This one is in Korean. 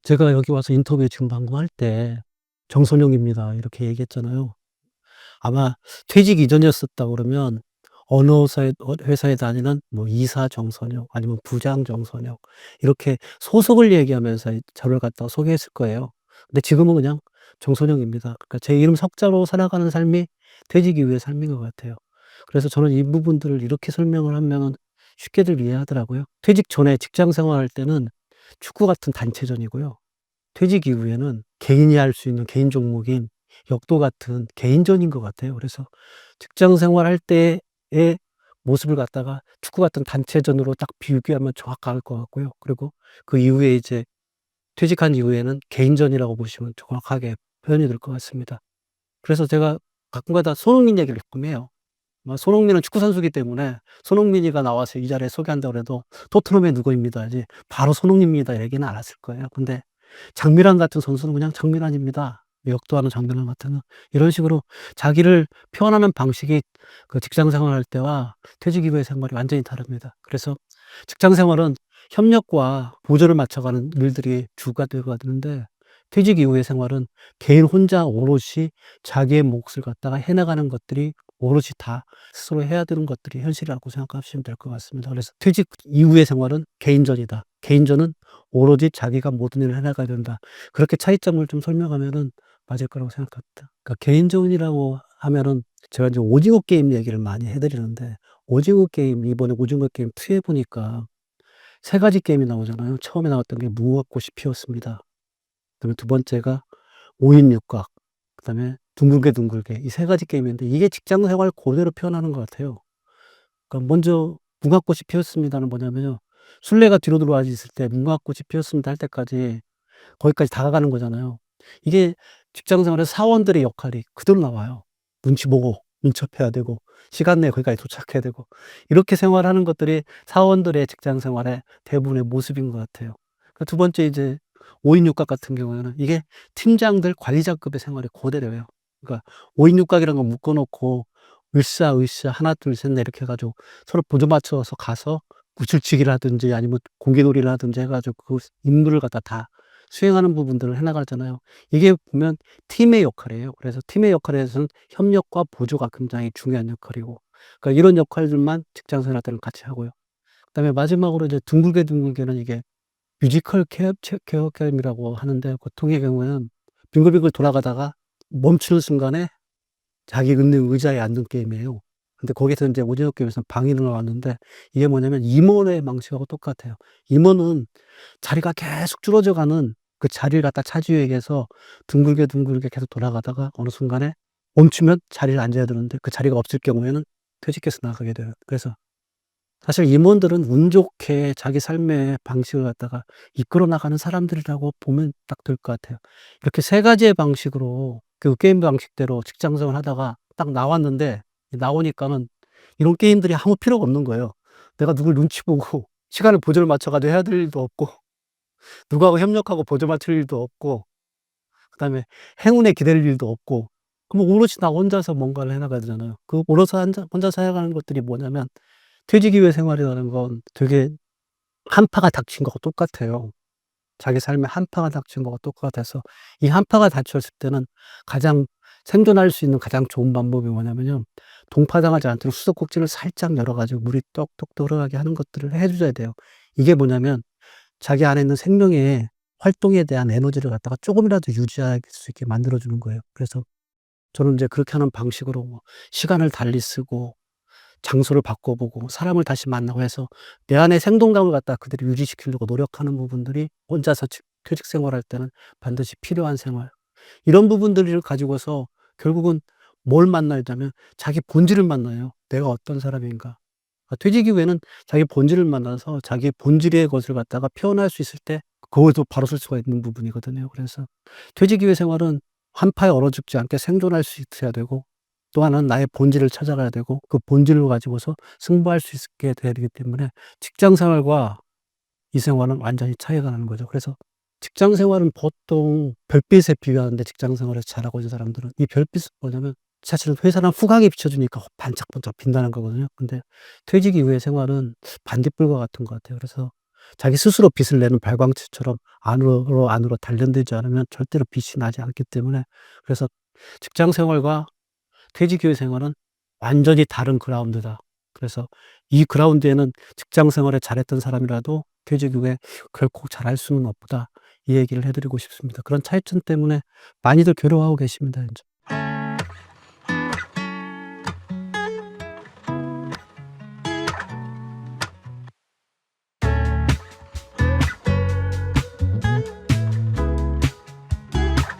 제가 여기 와서 인터뷰 지금 방금 할 때 "정선영입니다." 이렇게 얘기했잖아요. 아마 퇴직 이전이었었다 그러면 어느 회사에 다니는 뭐 이사 정선영 아니면 부장 정선영 이렇게 소속을 얘기하면서 저를 갖다가 소개했을 거예요. 근데 지금은 그냥 정선영입니다. 그러니까 제 이름 석자로 살아가는 삶이 퇴직 이후의 삶인 것 같아요. 그래서 저는 이 부분들을 이렇게 설명을 하면은 쉽게들 이해하더라고요. 퇴직 전에 직장 생활할 때는 축구 같은 단체전이고요. 퇴직 이후에는 개인이 할 수 있는 개인 종목인 역도 같은 개인전인 것 같아요. 그래서 직장 생활할 때의 모습을 갖다가 축구 같은 단체전으로 딱 비교하면 정확할 것 같고요. 그리고 그 이후에 이제 퇴직한 이후에는 개인전이라고 보시면 정확하게 표현이 될 것 같습니다. 그래서 제가 가끔가다 손흥민 얘기를 가끔 해요. 손흥민은 축구 선수이기 때문에 손흥민이가 나와서 이 자리에 소개한다 그래도 "토트넘의 누구입니다." 하지 바로 "손흥민입니다." 얘기는 안 했을 거예요. 근데 장미란 같은 선수는 그냥 "장미란입니다." 역도하는 장미란 같은 건 이런 식으로 자기를 표현하는 방식이 그 직장 생활할 때와 퇴직 이후의 생활이 완전히 다릅니다. 그래서 직장 생활은 협력과 보조를 맞춰가는 일들이 주가 되거든데 퇴직 이후의 생활은 개인 혼자 오롯이 자기의 몫을 갖다가 해 나가는 것들이 오롯이 다 스스로 해야 되는 것들이 현실이라고 생각하시면 될 것 같습니다. 그래서 퇴직 이후의 생활은 개인전이다. 개인전은 오로지 자기가 모든 일을 해 나가야 된다. 그렇게 차이점을 좀 설명하면은 맞을 거라고 생각합니다. 그러니까 개인전이라고 하면은 제가 이제 오징어 게임 얘기를 많이 해 드리는데 오징어 게임 이번에 오징어 게임 2에 보니까 세 가지 게임이 나오잖아요. 처음에 나왔던 게 무궁화꽃이 피었습니다. 그다음에 두 번째가 5인 육각, 그다음에 둥글게 둥글게 이 세 가지 게임인데 이게 직장 생활 고대로 표현하는 것 같아요. 그러니까 먼저 "무궁화꽃이 피었습니다는 뭐냐면요. 술래가 뒤로 돌아와 있을 때 "무궁화꽃이 피었습니다." 할 때까지 거기까지 다가가는 거잖아요. 이게 직장 생활에서 사원들의 역할이 그대로 나와요. 눈치 보고 민첩해야 되고 시간 내에 거기까지 도착해야 되고 이렇게 생활하는 것들이 사원들의 직장 생활의 대부분의 모습인 것 같아요. 두 번째 이제 5인 육각 같은 경우에는 이게 팀장들 관리자급의 생활이 고대로예요. 그러니까 5인 육각이라는 걸 묶어 놓고 으쌰으쌰 하나 둘 셋 넷 이렇게 해 가지고 서로 보조 맞춰서 가서 구슬치기를 하든지 아니면 공기놀이를 하든지 해 가지고 그 임무를 갖다 다 수행하는 부분들을 해 나가잖아요. 이게 보면 팀의 역할이에요. 그래서 팀의 역할에서는 협력과 보조가 굉장히 중요한 역할이고 그러니까 이런 역할들만 직장 생활 때는 같이 하고요. 그다음에 마지막으로 이제 둥글게 둥글게는 이게 뮤지컬 케어 게임이라고 하는데 보통의 경우에는 빙글빙글 돌아가다가 멈추는 순간에 자기 있는 의자에 앉는 게임이에요. 근데 거기서 인제 오징어 게임에서는 방인을 나왔는데 이게 뭐냐면 임원의 방식하고 똑같아요. 임원은 자리가 계속 줄어져 가는 그 자리를 갖다 차지하기 위해서 둥글게 둥글게 계속 돌아가다가 어느 순간에 멈추면 자리를 앉아야 되는데 그 자리가 없을 경우에는 퇴직해서 나가게 돼요. 그래서 사실 임원들은 운 좋게 자기 삶의 방식을 갖다가 이끌어 나가는 사람들이라고 보면 딱 될 것 같아요. 이렇게 세 가지의 방식으로 그 게임 방식대로 직장 생활을 하다가 딱 나왔는데 나오니까는 이런 게임들이 아무 필요가 없는 거예요. 내가 누굴 눈치 보고 시간을 보조를 맞춰 가지고 해야 될 일도 없고 누구하고 협력하고 보조 맞출 일도 없고 그다음에 행운에 기댈 일도 없고 그럼 오롯이 나 혼자서 뭔가를 해 나가야 되잖아요. 그 오롯이 혼자서 해 나가는 것들이 뭐냐면 퇴직 이후의 생활이라는 건 되게 한파가 닥친 거하고 똑같아요. 자기 삶에 한파가 닥친 거가 똑같아서 이 한파가 닥쳤을 때는 가장 생존할 수 있는 가장 좋은 방법이 뭐냐면요. 동파당하지 않도록 수도꼭지를 살짝 열어 가지고 물이 똑똑 들어가게 하는 것들을 해 줘야 돼요. 이게 뭐냐면 자기 안에 있는 생명의 활동에 대한 에너지를 갖다가 쪼금이라도 유지할 수 있게 만들어 주는 거예요. 그래서 저는 인제 그렇게 하는 방식으로 뭐 시간을 달리 쓰고 장소를 바꿔보고 사람을 다시 만나고 해서 내 안의 생동감을 갖다 그대로 유지시키려고 노력하는 부분들이 혼자서 퇴직 생활할 때는 반드시 필요한 생활. 이런 부분들을 가지고서 결국은 뭘 만나야 냐면 자기 본질을 만나요. 내가 어떤 사람인가. 퇴직 이후에는 자기 본질을 만나서 자기 본질의 것을 갖다가 표현할 수 있을 때 그것도 바로 쓸 수가 있는 부분이거든요. 그래서 퇴직 이후의 생활은 한파에 얼어 죽지 않게 생존할 수 있어야 되고 또 하나는 나의 본질을 찾아가야 되고 그 본질을 가지고서 승부할 수 있게 돼야 되기 때문에 직장 생활과 이 생활은 완전히 차이가 나는 거죠. 그래서 직장 생활은 보통 별빛에 비유하는데 직장 생활에서 잘하고 있는 사람들은 이 별빛은 뭐냐면 사실은 회사랑 후광이 비춰 주니까 반짝반짝 빛나는 거거든요. 근데 퇴직 이후의 생활은 반딧불과 같은 것 같아요. 그래서 자기 스스로 빛을 내는 발광체처럼 안으로 단련되지 않으면 절대로 빛이 나지 않기 때문에, 그래서 직장 생활과 퇴직후의 생활은 완전히 다른 그라운드다. 그래서 이 그라운드에는 직장 생활에 잘했던 사람이라도 퇴직 후에 결코 잘할 수는 없다. 이 얘기를 해 드리고 싶습니다. 그런 차이점 때문에 많이들 괴로워하고 계십니다, 현재.